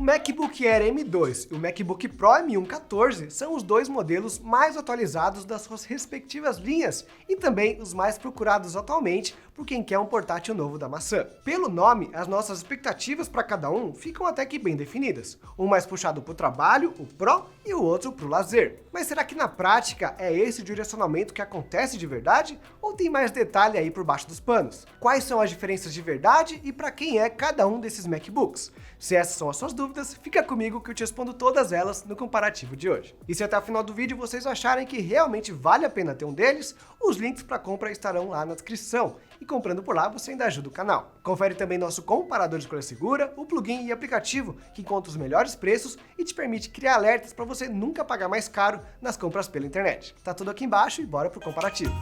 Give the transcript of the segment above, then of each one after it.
MacBook Air M2 e o MacBook Pro M1 14 são os dois modelos mais atualizados das suas respectivas linhas e também os mais procurados atualmente por quem quer um portátil novo da maçã. Pelo nome, as nossas expectativas para cada um ficam até que bem definidas. Um mais puxado para o trabalho, o Pro, e o outro para o lazer. Mas será que na prática é esse o direcionamento que acontece de verdade? Ou tem mais detalhe aí por baixo dos panos? Quais são as diferenças de verdade e para quem é cada um desses MacBooks? Se essas são as suas dúvidas, fica comigo que eu te respondo todas elas no comparativo de hoje. E se até o final do vídeo vocês acharem que realmente vale a pena ter um deles, os links para compra estarão lá na descrição. E comprando por lá você ainda ajuda o canal. Confere também nosso comparador de escolha segura, o plugin e aplicativo que encontra os melhores preços e te permite criar alertas para você nunca pagar mais caro nas compras pela internet. Tá tudo aqui embaixo e bora pro comparativo.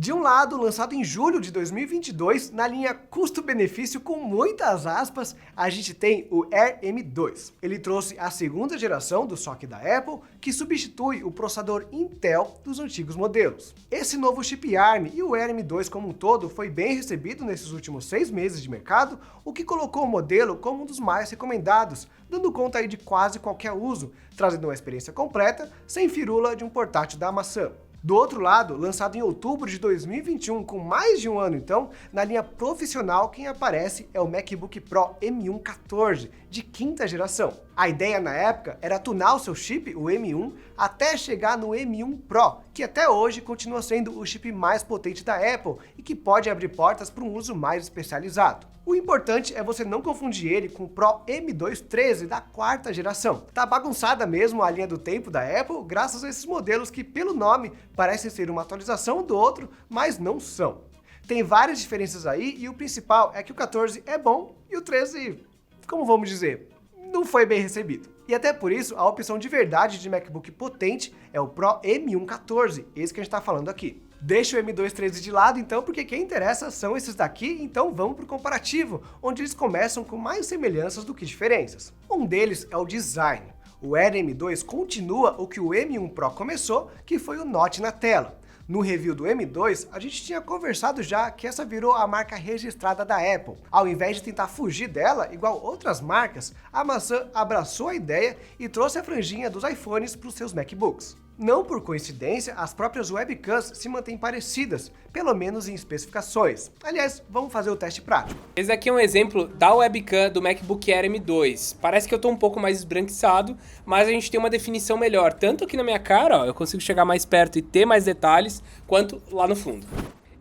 De um lado, lançado em julho de 2022, na linha custo-benefício com muitas aspas, a gente tem o Air M2. Ele trouxe a segunda geração do SoC da Apple, que substitui o processador Intel dos antigos modelos. Esse novo chip ARM e o Air M2 como um todo foi bem recebido nesses últimos 6 meses de mercado, o que colocou o modelo como um dos mais recomendados, dando conta aí de quase qualquer uso, trazendo uma experiência completa, sem firula de um portátil da maçã. Do outro lado, lançado em outubro de 2021, com mais de um ano então, na linha profissional quem aparece é o MacBook Pro M1 14, de quinta geração. A ideia na época era tunar o seu chip, o M1, até chegar no M1 Pro, que até hoje continua sendo o chip mais potente da Apple e que pode abrir portas para um uso mais especializado. O importante é você não confundir ele com o Pro M2 13 da quarta geração. Tá bagunçada mesmo a linha do tempo da Apple, graças a esses modelos que, pelo nome, parecem ser uma atualização do outro, mas não são. Tem várias diferenças aí e o principal é que o 14 é bom e o 13, como vamos dizer, não foi bem recebido. E até por isso, a opção de verdade de MacBook potente é o Pro M1 14, esse que a gente está falando aqui. Deixa o M2 13 de lado então, porque quem interessa são esses daqui, então vamos para o comparativo, onde eles começam com mais semelhanças do que diferenças. Um deles é o design. O Air M2 continua o que o M1 Pro começou, que foi o Note na tela. No review do M2, a gente tinha conversado já que essa virou a marca registrada da Apple. Ao invés de tentar fugir dela, igual outras marcas, a maçã abraçou a ideia e trouxe a franjinha dos iPhones para os seus MacBooks. Não por coincidência, as próprias webcams se mantêm parecidas, pelo menos em especificações. Aliás, vamos fazer o teste prático. Esse aqui é um exemplo da webcam do MacBook Air M2. Parece que eu tô um pouco mais esbranquiçado, mas a gente tem uma definição melhor. Tanto aqui na minha cara, ó, eu consigo chegar mais perto e ter mais detalhes, quanto lá no fundo.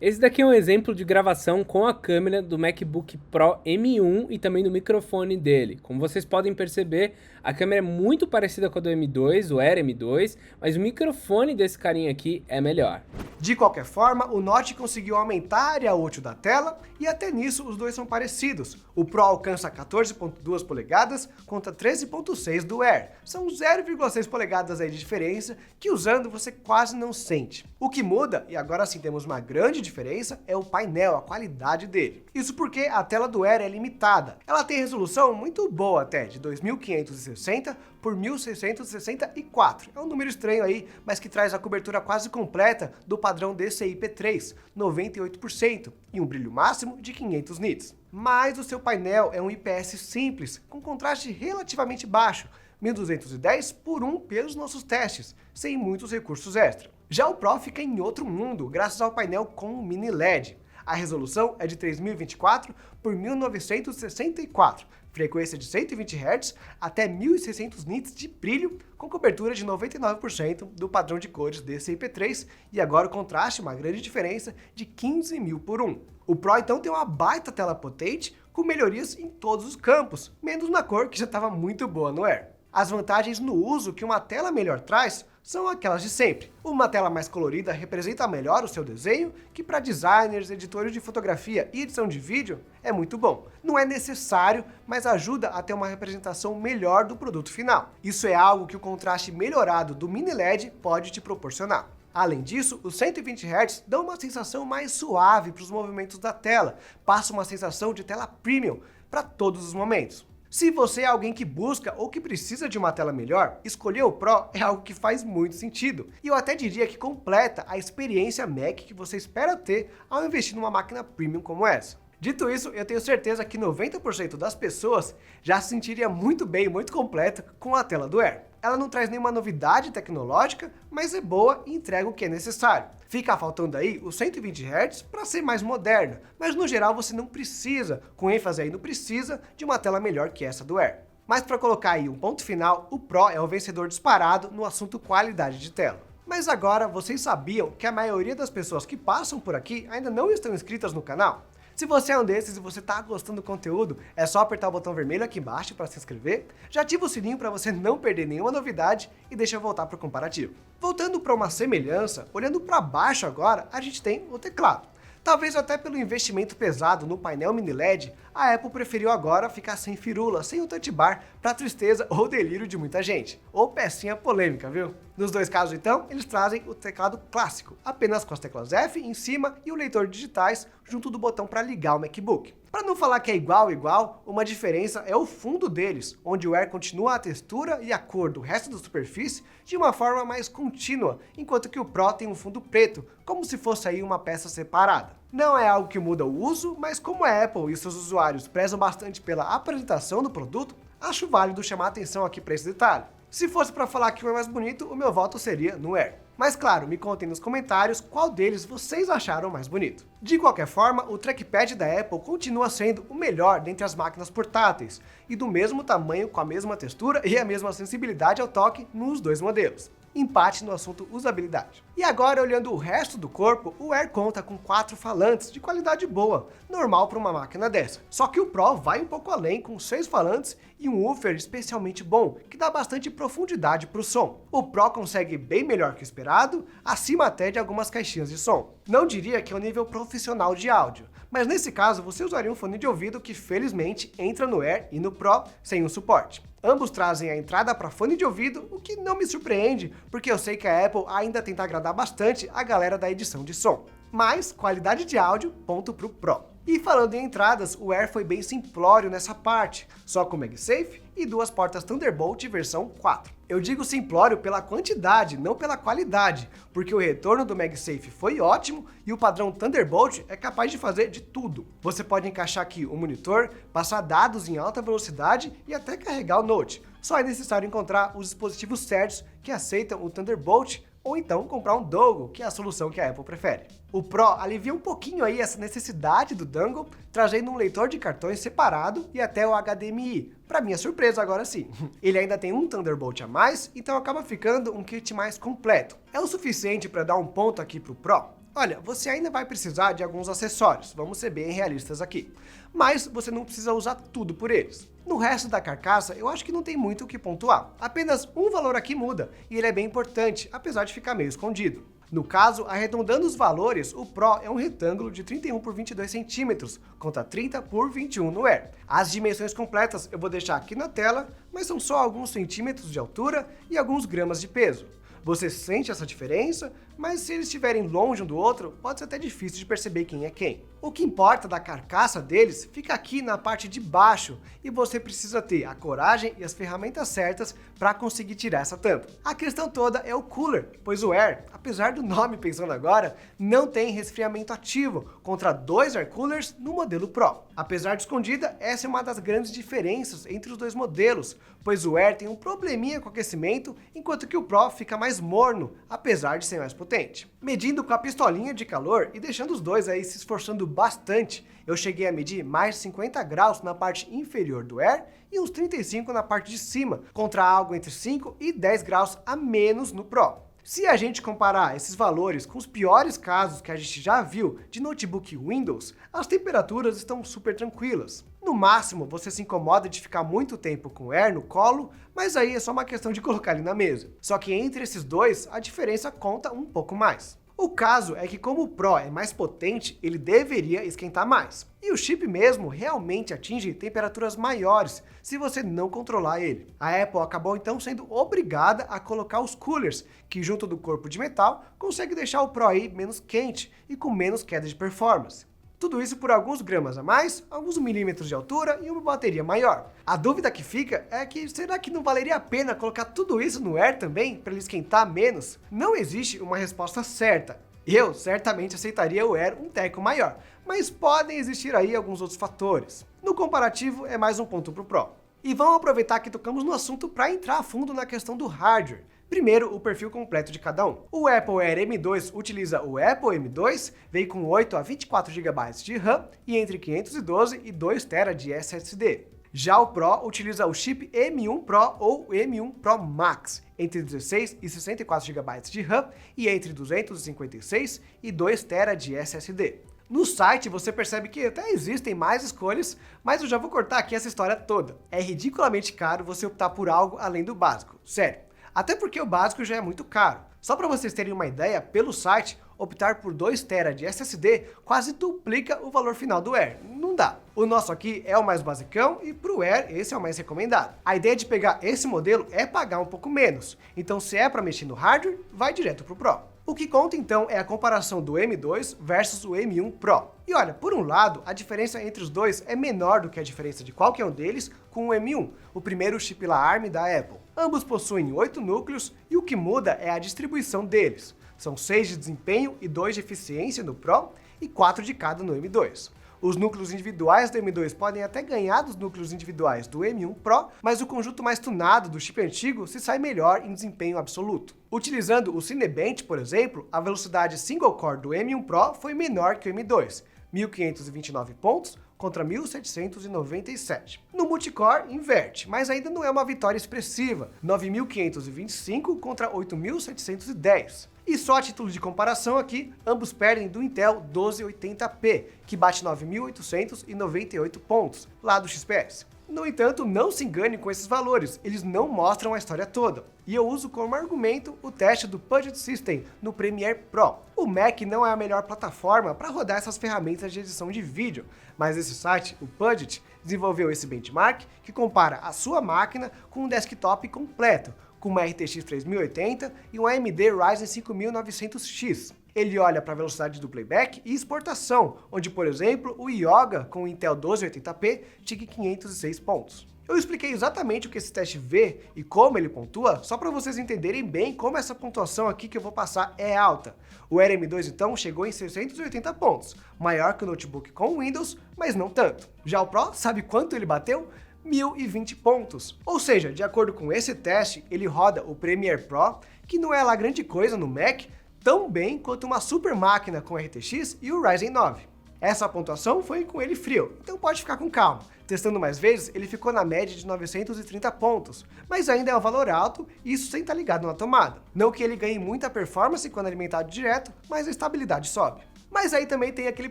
Esse daqui é um exemplo de gravação com a câmera do MacBook Pro M1 e também do microfone dele. Como vocês podem perceber, a câmera é muito parecida com a do M2, o Air M2, mas o microfone desse carinha aqui é melhor. De qualquer forma, o Note conseguiu aumentar a área útil da tela e até nisso os dois são parecidos. O Pro alcança 14,2 polegadas contra 13,6 do Air. São 0,6 polegadas aí de diferença que usando você quase não sente. O que muda, e agora sim temos uma grande diferença, é o painel, a qualidade dele. Isso porque a tela do Air é limitada. Ela tem resolução muito boa até, de 2560 por 1664. É um número estranho aí, mas que traz a cobertura quase completa do padrão DCI-P3, 98%, e um brilho máximo de 500 nits. Mas o seu painel é um IPS simples, com contraste relativamente baixo, 1210 por 1 pelos nossos testes, sem muitos recursos extra. Já o Pro fica em outro mundo, graças ao painel com mini LED. A resolução é de 3024 por 1964, frequência de 120 Hz até 1600 nits de brilho, com cobertura de 99% do padrão de cores DCI-P3 e agora o contraste, uma grande diferença, de 15.000 por 1. O Pro então tem uma baita tela potente, com melhorias em todos os campos, menos na cor que já estava muito boa no Air. As vantagens no uso que uma tela melhor traz são aquelas de sempre. Uma tela mais colorida representa melhor o seu desenho, que para designers, editores de fotografia e edição de vídeo é muito bom. Não é necessário, mas ajuda a ter uma representação melhor do produto final. Isso é algo que o contraste melhorado do mini LED pode te proporcionar. Além disso, os 120 Hz dão uma sensação mais suave para os movimentos da tela, passa uma sensação de tela premium para todos os momentos. Se você é alguém que busca ou que precisa de uma tela melhor, escolher o Pro é algo que faz muito sentido. E eu até diria que completa a experiência Mac que você espera ter ao investir numa máquina premium como essa. Dito isso, eu tenho certeza que 90% das pessoas já se sentiria muito bem e muito completa com a tela do Air. Ela não traz nenhuma novidade tecnológica, mas é boa e entrega o que é necessário. Fica faltando aí os 120 Hz para ser mais moderna, mas no geral você não precisa, com ênfase aí no precisa, de uma tela melhor que essa do Air. Mas para colocar aí um ponto final, o Pro é o vencedor disparado no assunto qualidade de tela. Mas agora, vocês sabiam que a maioria das pessoas que passam por aqui ainda não estão inscritas no canal? Se você é um desses e você está gostando do conteúdo, é só apertar o botão vermelho aqui embaixo para se inscrever, já ativa o sininho para você não perder nenhuma novidade e deixa eu voltar para o comparativo. Voltando para uma semelhança, olhando para baixo agora, a gente tem o teclado. Talvez até pelo investimento pesado no painel mini LED, a Apple preferiu agora ficar sem firula, sem o touch bar, para tristeza ou delírio de muita gente. Ou pecinha polêmica, viu? Nos dois casos então, eles trazem o teclado clássico, apenas com as teclas F em cima e o leitor de digitais junto do botão para ligar o MacBook. Para não falar que é igual, uma diferença é o fundo deles, onde o Air continua a textura e a cor do resto da superfície de uma forma mais contínua, enquanto que o Pro tem um fundo preto, como se fosse aí uma peça separada. Não é algo que muda o uso, mas como a Apple e seus usuários prezam bastante pela apresentação do produto, acho válido chamar a atenção aqui para esse detalhe. Se fosse para falar que um é mais bonito, o meu voto seria no Air. Mas claro, me contem nos comentários qual deles vocês acharam mais bonito. De qualquer forma, o trackpad da Apple continua sendo o melhor dentre as máquinas portáteis, e do mesmo tamanho, com a mesma textura e a mesma sensibilidade ao toque nos dois modelos. Empate no assunto usabilidade. E agora, olhando o resto do corpo, o Air conta com 4 falantes de qualidade boa, normal para uma máquina dessa. Só que o Pro vai um pouco além, com 6 falantes e um woofer especialmente bom, que dá bastante profundidade para o som. O Pro consegue bem melhor que o esperado, acima até de algumas caixinhas de som. Não diria que é um nível profissional de áudio, mas nesse caso você usaria um fone de ouvido que felizmente entra no Air e no Pro sem um suporte. Ambos trazem a entrada para fone de ouvido, o que não me surpreende, porque eu sei que a Apple ainda tenta agradar bastante a galera da edição de som. Mas, qualidade de áudio, ponto pro Pro. E falando em entradas, o Air foi bem simplório nessa parte, só com MagSafe e 2 portas Thunderbolt versão 4. Eu digo simplório pela quantidade, não pela qualidade, porque o retorno do MagSafe foi ótimo e o padrão Thunderbolt é capaz de fazer de tudo. Você pode encaixar aqui o monitor, passar dados em alta velocidade e até carregar o Note. Só é necessário encontrar os dispositivos certos que aceitam o Thunderbolt ou então comprar um dongle, que é a solução que a Apple prefere. O Pro alivia um pouquinho aí essa necessidade do dongle, trazendo um leitor de cartões separado e até o HDMI. Para minha surpresa, agora sim. Ele ainda tem um Thunderbolt a mais, então acaba ficando um kit mais completo. É o suficiente para dar um ponto aqui pro Pro? Olha, você ainda vai precisar de alguns acessórios, vamos ser bem realistas aqui. Mas você não precisa usar tudo por eles. No resto da carcaça, eu acho que não tem muito o que pontuar. Apenas um valor aqui muda, e ele é bem importante, apesar de ficar meio escondido. No caso, arredondando os valores, o Pro é um retângulo de 31 por 22 centímetros, contra 30 por 21 no Air. As dimensões completas eu vou deixar aqui na tela, mas são só alguns centímetros de altura e alguns gramas de peso. Você sente essa diferença, mas se eles estiverem longe um do outro, pode ser até difícil de perceber quem é quem. O que importa da carcaça deles fica aqui na parte de baixo e você precisa ter a coragem e as ferramentas certas para conseguir tirar essa tampa. A questão toda é o cooler, pois o Air, apesar do nome pensando agora, não tem resfriamento ativo contra 2 Air Coolers no modelo Pro. Apesar de escondida, essa é uma das grandes diferenças entre os dois modelos, pois o Air tem um probleminha com aquecimento, enquanto que o Pro fica mais morno, apesar de ser mais potente. Medindo com a pistolinha de calor e deixando os dois aí se esforçando bastante, eu cheguei a medir mais 50 graus na parte inferior do Air e uns 35 na parte de cima, contra algo entre 5 e 10 graus a menos no Pro. Se a gente comparar esses valores com os piores casos que a gente já viu de notebook Windows, as temperaturas estão super tranquilas. No máximo, você se incomoda de ficar muito tempo com o Air no colo, mas aí é só uma questão de colocar ele na mesa. Só que entre esses dois, a diferença conta um pouco mais. O caso é que como o Pro é mais potente, ele deveria esquentar mais. E o chip mesmo realmente atinge temperaturas maiores se você não controlar ele. A Apple acabou então sendo obrigada a colocar os coolers, que junto do corpo de metal consegue deixar o Pro aí menos quente e com menos queda de performance. Tudo isso por alguns gramas a mais, alguns milímetros de altura e uma bateria maior. A dúvida que fica é que será que não valeria a pena colocar tudo isso no Air também, para ele esquentar menos? Não existe uma resposta certa. Eu certamente aceitaria o Air um teco maior, mas podem existir aí alguns outros fatores. No comparativo é mais um ponto para o Pro. E vamos aproveitar que tocamos no assunto para entrar a fundo na questão do hardware. Primeiro, o perfil completo de cada um. O Apple Air M2 utiliza o Apple M2, vem com 8 a 24 GB de RAM e entre 512 e 2 TB de SSD. Já o Pro utiliza o chip M1 Pro ou M1 Pro Max, entre 16 e 64 GB de RAM e entre 256 e 2 TB de SSD. No site você percebe que até existem mais escolhas, mas eu já vou cortar aqui essa história toda. É ridiculamente caro você optar por algo além do básico, sério. Até porque o básico já é muito caro. Só para vocês terem uma ideia, pelo site, optar por 2 TB de SSD quase duplica o valor final do Air. Não dá. O nosso aqui é o mais basicão e pro Air esse é o mais recomendado. A ideia de pegar esse modelo é pagar um pouco menos. Então se é para mexer no hardware, vai direto pro Pro. O que conta então é a comparação do M2 versus o M1 Pro. E olha, por um lado, a diferença entre os dois é menor do que a diferença de qualquer um deles com o M1, o primeiro chip lá ARM da Apple. Ambos possuem 8 núcleos e o que muda é a distribuição deles. São 6 de desempenho e 2 de eficiência no Pro e 4 de cada no M2. Os núcleos individuais do M2 podem até ganhar dos núcleos individuais do M1 Pro, mas o conjunto mais tunado do chip antigo se sai melhor em desempenho absoluto. Utilizando o Cinebench, por exemplo, a velocidade single core do M1 Pro foi menor que o M2, 1.529 pontos contra 1.797. No multicore, inverte, mas ainda não é uma vitória expressiva, 9.525 contra 8.710. E só a título de comparação aqui, ambos perdem do Intel 1280p, que bate 9.898 pontos, lá do XPS. No entanto, não se engane com esses valores, eles não mostram a história toda. E eu uso como argumento o teste do Puget System no Premiere Pro. O Mac não é a melhor plataforma para rodar essas ferramentas de edição de vídeo, mas esse site, o Puget, desenvolveu esse benchmark que compara a sua máquina com um desktop completo, com uma RTX 3080 e um AMD Ryzen 5900X. Ele olha para a velocidade do playback e exportação, onde, por exemplo, o Yoga com o Intel 1280p tinha 506 pontos. Eu expliquei exatamente o que esse teste vê e como ele pontua, só para vocês entenderem bem como essa pontuação aqui que eu vou passar é alta. O Air M2 então chegou em 680 pontos, maior que o notebook com Windows, mas não tanto. Já o Pro, sabe quanto ele bateu? 1.020 pontos. Ou seja, de acordo com esse teste, ele roda o Premiere Pro, que não é lá grande coisa no Mac, tão bem quanto uma super máquina com RTX e o Ryzen 9. Essa pontuação foi com ele frio, então pode ficar com calma. Testando mais vezes, ele ficou na média de 930 pontos, mas ainda é um valor alto, e isso sem estar ligado na tomada. Não que ele ganhe muita performance quando alimentado direto, mas a estabilidade sobe. Mas aí também tem aquele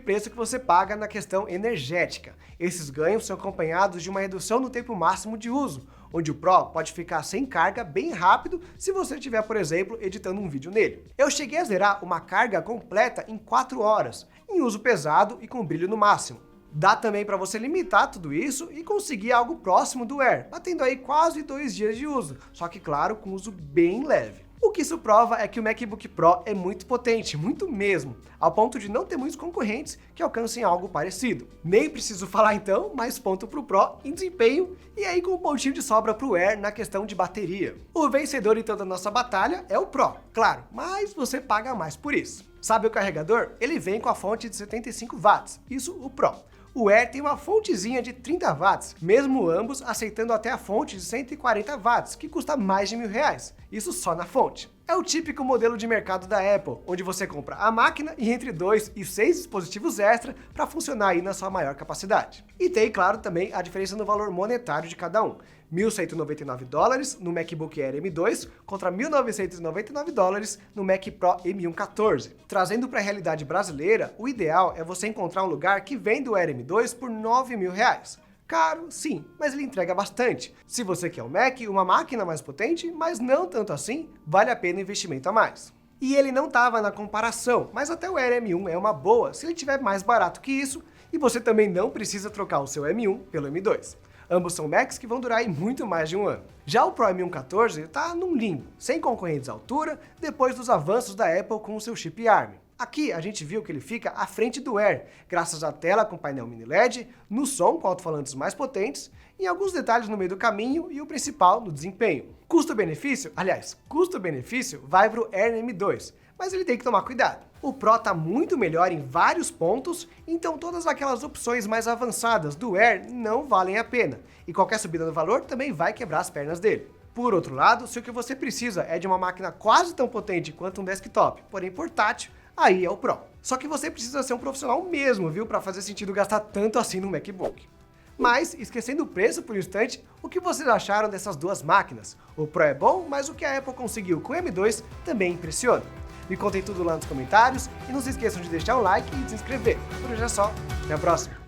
preço que você paga na questão energética. Esses ganhos são acompanhados de uma redução no tempo máximo de uso, onde o Pro pode ficar sem carga bem rápido se você estiver, por exemplo, editando um vídeo nele. Eu cheguei a zerar uma carga completa em 4 horas, em uso pesado e com brilho no máximo. Dá também para você limitar tudo isso e conseguir algo próximo do Air, batendo aí quase 2 dias de uso, só que claro, com uso bem leve. O que isso prova é que o MacBook Pro é muito potente, muito mesmo, ao ponto de não ter muitos concorrentes que alcancem algo parecido. Nem preciso falar então, mais ponto pro Pro em desempenho e aí com um pontinho de sobra pro Air na questão de bateria. O vencedor então da nossa batalha é o Pro, claro, mas você paga mais por isso. Sabe o carregador? Ele vem com a fonte de 75 watts, isso o Pro. O Air tem uma fontezinha de 30 watts, mesmo ambos aceitando até a fonte de 140 watts, que custa mais de R$1.000, isso só na fonte. É o típico modelo de mercado da Apple, onde você compra a máquina e entre 2 e 6 dispositivos extra para funcionar aí na sua maior capacidade. E tem, claro, também a diferença no valor monetário de cada um. $1.199 no MacBook Air M2 contra $1.999 no Mac Pro M1 14. Trazendo para a realidade brasileira, o ideal é você encontrar um lugar que vende o Air M2 por R$9.000. Caro, sim, mas ele entrega bastante. Se você quer um Mac, uma máquina mais potente, mas não tanto assim, vale a pena o investimento a mais. E ele não estava na comparação, mas até o Air M1 é uma boa se ele estiver mais barato que isso, e você também não precisa trocar o seu M1 pelo M2. Ambos são Macs que vão durar aí muito mais de um ano. Já o Pro M1 14 está num limbo, sem concorrentes à altura, depois dos avanços da Apple com o seu chip ARM. Aqui a gente viu que ele fica à frente do Air, graças à tela com painel mini LED, no som com alto-falantes mais potentes, em alguns detalhes no meio do caminho e o principal no desempenho. Custo-benefício? Aliás, custo-benefício vai para o Air M2, mas ele tem que tomar cuidado. O Pro está muito melhor em vários pontos, então todas aquelas opções mais avançadas do Air não valem a pena, e qualquer subida no valor também vai quebrar as pernas dele. Por outro lado, se o que você precisa é de uma máquina quase tão potente quanto um desktop, porém portátil, aí é o Pro. Só que você precisa ser um profissional mesmo, viu, para fazer sentido gastar tanto assim no MacBook. Mas, esquecendo o preço por um instante, o que vocês acharam dessas duas máquinas? O Pro é bom, mas o que a Apple conseguiu com o M2 também impressiona. Me contem tudo lá nos comentários e não se esqueçam de deixar um like e de se inscrever. Por hoje é só, até a próxima!